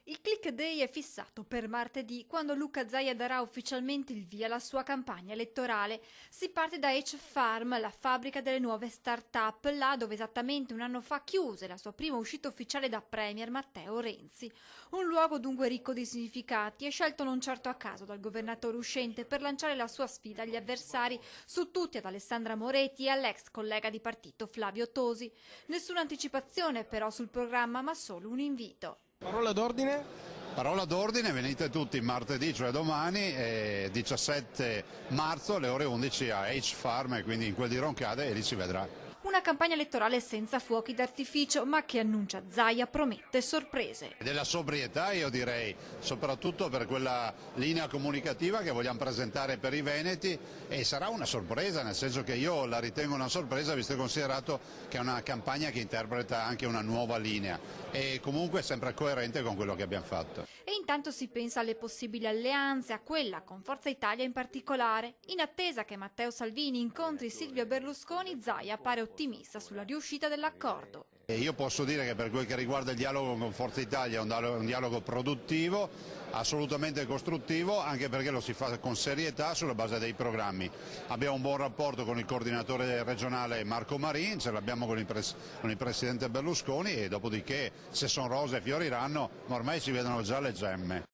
Il Click Day è fissato per martedì, quando Luca Zaia darà ufficialmente il via alla sua campagna elettorale. Si parte da H-Farm, la fabbrica delle nuove start-up, là dove esattamente un anno fa chiuse la sua prima uscita ufficiale da Premier Matteo Renzi. Un luogo dunque ricco di significati e scelto non certo a caso dal governatore uscente per lanciare la sua sfida agli avversari, su tutti ad Alessandra Moretti e all'ex collega di partito Flavio Tosi. Nessuna anticipazione però sul programma, ma solo un invito. Parola d'ordine? Parola d'ordine, venite tutti martedì, cioè domani, 17 marzo alle ore 11 a H-Farm, quindi in quel di Roncade, e lì si vedrà. Una campagna elettorale senza fuochi d'artificio, ma che annuncia Zaia promette sorprese. Della sobrietà, io direi, soprattutto per quella linea comunicativa che vogliamo presentare per i veneti, e sarà una sorpresa, nel senso che io la ritengo una sorpresa visto e considerato che è una campagna che interpreta anche una nuova linea e comunque è sempre coerente con quello che abbiamo fatto. E intanto si pensa alle possibili alleanze, a quella con Forza Italia in particolare. In attesa che Matteo Salvini incontri Silvio Berlusconi, Zaia pare ottimista sulla riuscita dell'accordo. Io posso dire che per quel che riguarda il dialogo con Forza Italia è un dialogo produttivo, assolutamente costruttivo, anche perché lo si fa con serietà sulla base dei programmi. Abbiamo un buon rapporto con il coordinatore regionale Marco Marin, ce l'abbiamo con il presidente Berlusconi, e dopodiché se sono rose fioriranno, ma ormai si vedono già le gemme.